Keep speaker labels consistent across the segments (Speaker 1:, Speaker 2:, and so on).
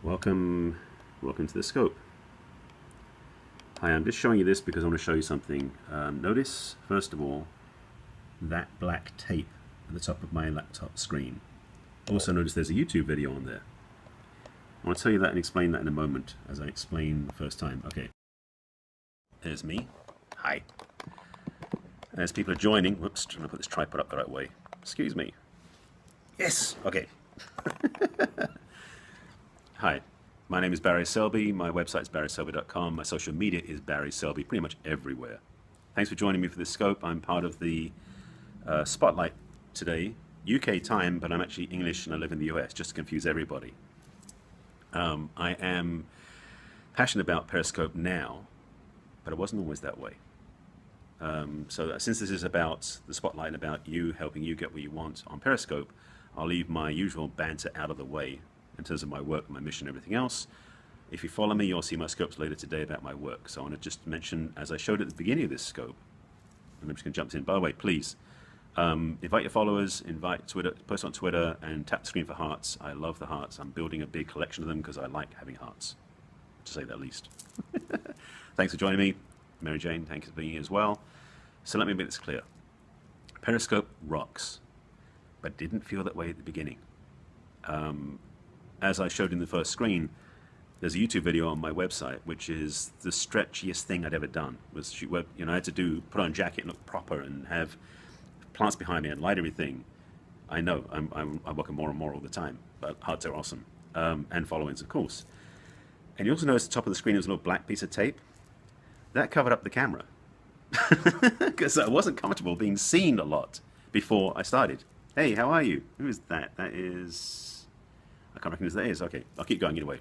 Speaker 1: Welcome to the scope. Hi, I'm just showing you this because I want to show you something. Notice, first of all, that black tape at the top of my laptop screen. Also notice there's a YouTube video on there. I want to tell you that and explain that in a moment as I explain the first time. Okay, there's me. Hi. As people are joining, whoops, trying to put this tripod up the right way. Excuse me. Yes, okay. Hi, my name is Barry Selby. My website is barryselby.com. My social media is Barry Selby, pretty much everywhere. Thanks for joining me for this scope. I'm part of the Spotlight today, UK time, but I'm actually English and I live in the US, just to confuse everybody. I am passionate about Periscope now, but it wasn't always that way. So since this is about the Spotlight and about you, helping you get what you want on Periscope, I'll leave my usual banter out of the way in terms of my work, my mission, everything else. If you follow me, you'll see my scopes later today about my work. So I want to just mention, as I showed at the beginning of this scope, and I'm just going to jump in. By the way, please invite your followers, post on Twitter, and tap the screen for hearts. I love the hearts. I'm building a big collection of them because I like having hearts, to say that least. Thanks for joining me. Mary Jane, thank you for being here as well. So let me make this clear. Periscope rocks, but didn't feel that way at the beginning. As I showed in the first screen, there's a YouTube video on my website, which is the stretchiest thing I'd ever done. Was shoot web, I had to put on a jacket and look proper and have plants behind me and light everything. I know I'm working more and more all the time, but hearts are awesome, and followings, of course. And you also notice at the top of the screen there's a little black piece of tape that covered up the camera because I wasn't comfortable being seen a lot before I started. Hey, how are you? Who is that? That is... I can't recognize who that is. Okay, I'll keep going anyway.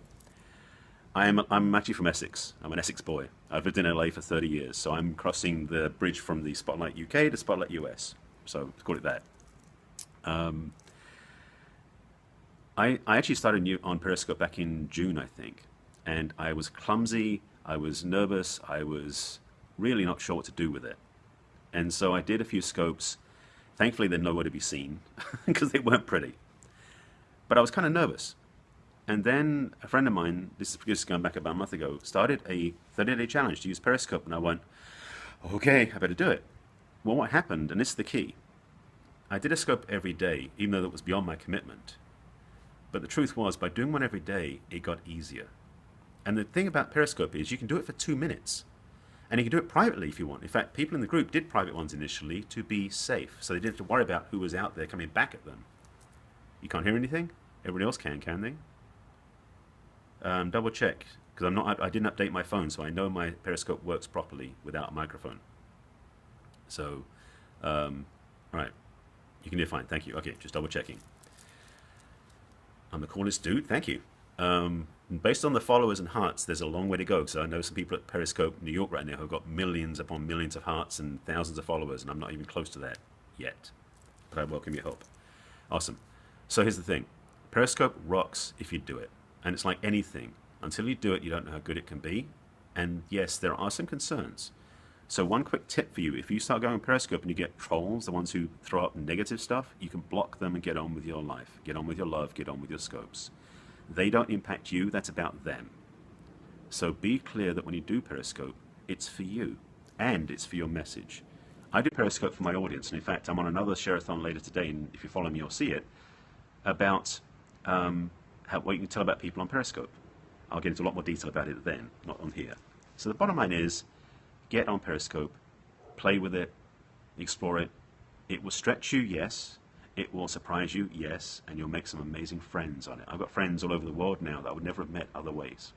Speaker 1: I'm actually from Essex. I'm an Essex boy. I've lived in LA for 30 years, so I'm crossing the bridge from the Spotlight UK to Spotlight US. So let's call it that. I actually started on Periscope back in June, I think, and I was clumsy, I was nervous, I was really not sure what to do with it. And so I did a few scopes. Thankfully, they're nowhere to be seen because they weren't pretty. But I was kind of nervous. And then a friend of mine, this is just going back about a month ago, started a 30-day challenge to use Periscope. And I went, okay, I better do it. Well, what happened, and this is the key, I did a scope every day, even though that was beyond my commitment. But the truth was, by doing one every day, it got easier. And the thing about Periscope is you can do it for 2 minutes. And you can do it privately if you want. In fact, people in the group did private ones initially to be safe. So they didn't have to worry about who was out there coming back at them. You can't hear anything? Everybody else can they? Double check, because I didn't update my phone, so I know my Periscope works properly without a microphone. So, all right, you can hear fine. Thank you. Okay, just double checking. I'm the coolest dude. Thank you. Based on the followers and hearts, there's a long way to go. So I know some people at Periscope New York right now who've got millions upon millions of hearts and thousands of followers, and I'm not even close to that yet. But I welcome your help. Awesome. So here's the thing. Periscope rocks if you do it. And it's like anything. Until you do it, you don't know how good it can be. And yes, there are some concerns. So one quick tip for you, if you start going on Periscope and you get trolls, the ones who throw up negative stuff, you can block them and get on with your life. Get on with your love, get on with your scopes. They don't impact you, that's about them. So be clear that when you do Periscope, it's for you. And it's for your message. I do Periscope for my audience. And in fact, I'm on another share-a-thon later today, and if you follow me, you'll see it, about what you can tell about people on Periscope. I'll get into a lot more detail about it then, not on here. So the bottom line is, get on Periscope, play with it, explore it. It will stretch you, yes. It will surprise you, yes. And you'll make some amazing friends on it. I've got friends all over the world now that I would never have met other ways.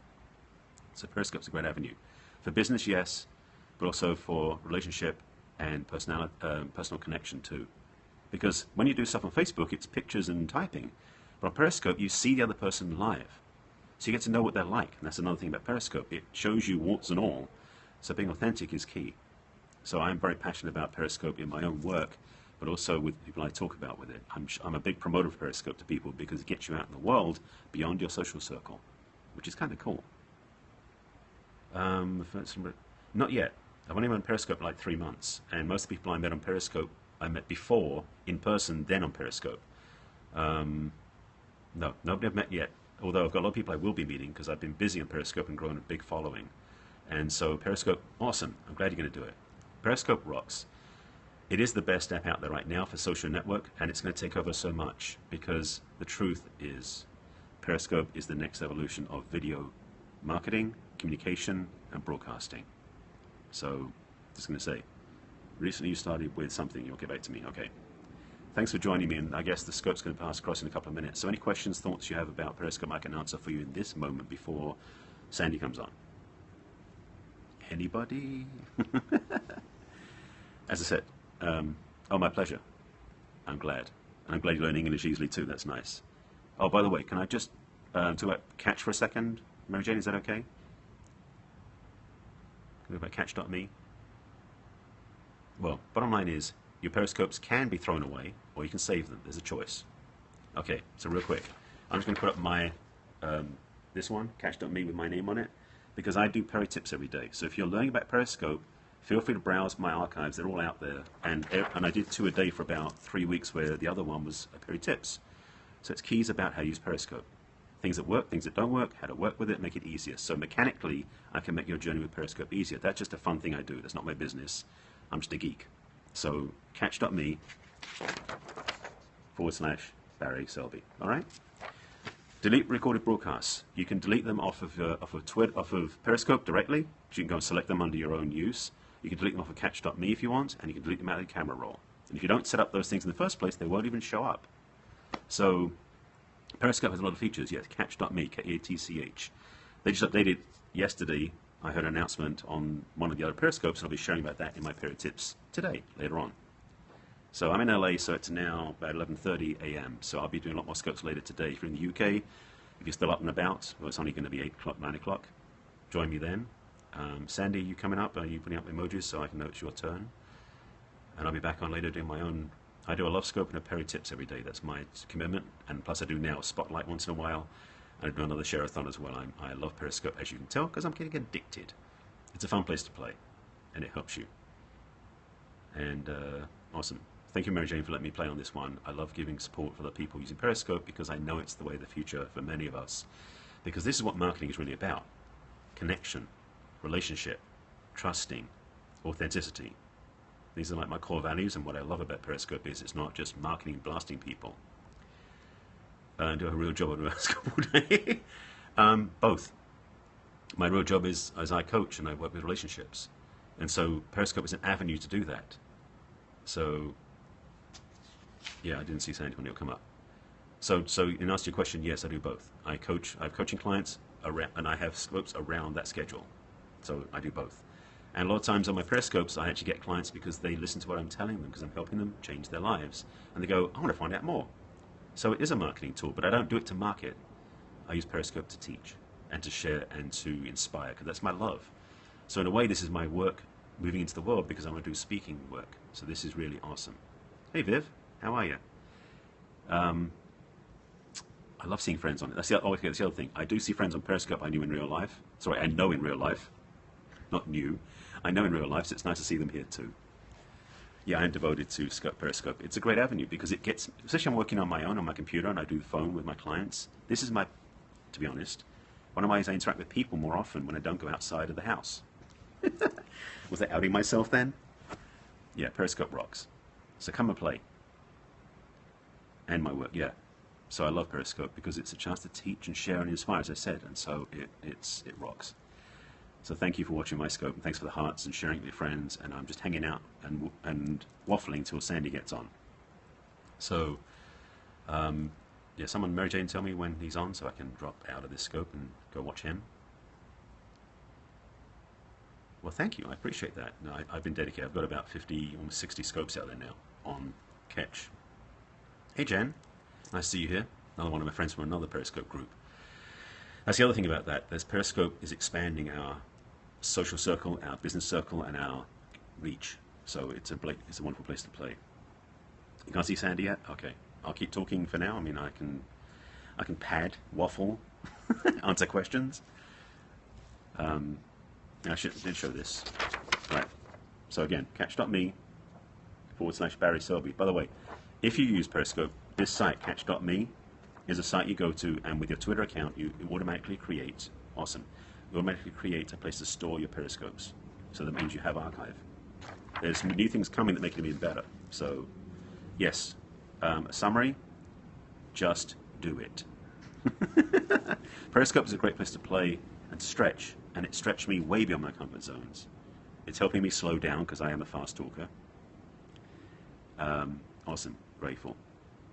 Speaker 1: So Periscope's a great avenue. For business, yes, but also for relationship and personal connection too. Because when you do stuff on Facebook, it's pictures and typing. But on Periscope, you see the other person live. So you get to know what they're like. And that's another thing about Periscope. It shows you warts and all. So being authentic is key. So I'm very passionate about Periscope in my own work, but also with people I talk about with it. I'm a big promoter of Periscope to people because it gets you out in the world beyond your social circle, which is kind of cool. Not yet. I've only been on Periscope for like 3 months. And most of the people I met on Periscope I met before in person, then on Periscope. No, nobody I've met yet although I've got a lot of people I will be meeting because I've been busy on Periscope and grown a big following. And so Periscope, awesome. I'm glad you're going to do it. Periscope rocks. It is the best app out there right now for social network, and it's going to take over so much because the truth is Periscope is the next evolution of video marketing, communication, and broadcasting. So, just going to say, recently you started with something, you'll get back to me. Okay. Thanks for joining me, and I guess the scope's going to pass across in a couple of minutes. So any questions, thoughts you have about Periscope, I can answer for you in this moment before Sandy comes on. Anybody? As I said, oh, my pleasure. I'm glad. And I'm glad you learn English easily too, that's nice. Oh, by the way, can I just talk about Catch for a second? Mary Jane, is that okay? Can we talk about Catch.me? Well, bottom line is, your periscopes can be thrown away, or you can save them. There's a choice. Okay, so real quick, I'm just going to put up my, this one, Catch.me with my name on it, because I do Peri tips every day. So if you're learning about Periscope, feel free to browse my archives. They're all out there. And I did 2 a day for about 3 weeks, where the other one was Peri tips. So it's keys about how to use Periscope. Things that work, things that don't work, how to work with it, make it easier. So mechanically, I can make your journey with Periscope easier. That's just a fun thing I do. That's not my business. I'm just a geek. So catch.me /Barry Selby. All right. Delete recorded broadcasts. You can delete them off of Periscope directly. So you can go and select them under your own use. You can delete them off of catch.me if you want, and you can delete them out of the camera roll. And if you don't set up those things in the first place, they won't even show up. So Periscope has a lot of features. Yes, catch.me, K-A-T-C-H. They just updated yesterday. I heard an announcement on one of the other Periscopes, and I'll be sharing about that in my Peri tips today, later on. So I'm in LA, so it's now about 11:30 a.m. So I'll be doing a lot more scopes later today. If you're in the UK, if you're still up and about, well, it's only going to be 8 o'clock, 9 o'clock. Join me then. Sandy, are you coming up? Are you putting up emojis so I can know it's your turn? And I'll be back on later doing my own. I do a love scope and a Peri tips every day. That's my commitment. And plus I do now a spotlight once in a while. I do another share-a-thon as well. I love Periscope, as you can tell, because I'm getting addicted. It's a fun place to play, and it helps you. And awesome. Thank you, Mary Jane, for letting me play on this one. I love giving support for the people using Periscope because I know it's the way of the future for many of us. Because this is what marketing is really about. Connection, relationship, trusting, authenticity. These are like my core values, and what I love about Periscope is it's not just marketing, blasting people. Do a real job on Periscope all day. Both. My real job is as I coach and I work with relationships. And so Periscope is an avenue to do that. So, yeah, I didn't see Sandy when it'll come up. So in answer to your question, yes, I do both. I have coaching clients, around, and I have scopes around that schedule. So I do both. And a lot of times on my Periscopes, I actually get clients because they listen to what I'm telling them, because I'm helping them change their lives. And they go, I want to find out more. So it is a marketing tool, but I don't do it to market. I use Periscope to teach and to share and to inspire, because that's my love. So in a way, this is my work moving into the world, because I want to do speaking work. So this is really awesome. Hey Viv, how are you? I love seeing friends on it. That's the other thing. I do see friends on Periscope I knew in real life. Sorry, I know in real life. Not new. I know in real life, so it's nice to see them here too. Yeah, I'm devoted to Periscope. It's a great avenue because it gets, especially I'm working on my own, on my computer, and I do the phone with my clients. This is my, to be honest, one of my ways I interact with people more often when I don't go outside of the house. Was I outing myself then? Yeah, Periscope rocks. So come and play. And my work, yeah. So I love Periscope because it's a chance to teach and share and inspire, as I said, and so it rocks. So thank you for watching my scope, and thanks for the hearts and sharing it with your friends. And I'm just hanging out and waffling till Sandy gets on. So, yeah, someone, Mary Jane, tell me when he's on so I can drop out of this scope and go watch him. Well, thank you. I appreciate that. No, I've been dedicated. I've got about 50, almost 60 scopes out there now on Catch. Hey, Jen. Nice to see you here. Another one of my friends from another Periscope group. That's the other thing about that. There's Periscope is expanding our social circle, our business circle, and our reach. So it's a wonderful place to play. You can't see Sandy yet? Okay. I'll keep talking for now. I mean, I can pad, waffle, answer questions. I did show this. Right. So again, catch.me /Barry Selby. By the way, if you use Periscope, this site, catch.me, Here's a site you go to, and with your Twitter account, you automatically create, awesome, you automatically create a place to store your periscopes. So that means you have archive. There's some new things coming that make it even better. So, yes, a summary, just do it. Periscope is a great place to play and stretch, and it stretched me way beyond my comfort zones. It's helping me slow down because I am a fast talker. Awesome, grateful.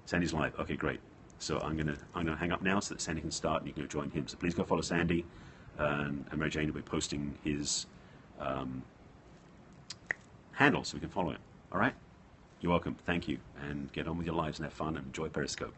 Speaker 1: Sandy's live. Okay, great. So I'm gonna hang up now so that Sandy can start and you can join him. So please go follow Sandy, and Mary Jane will be posting his handle so we can follow it. All right? You're welcome. Thank you, and get on with your lives and have fun and enjoy Periscope.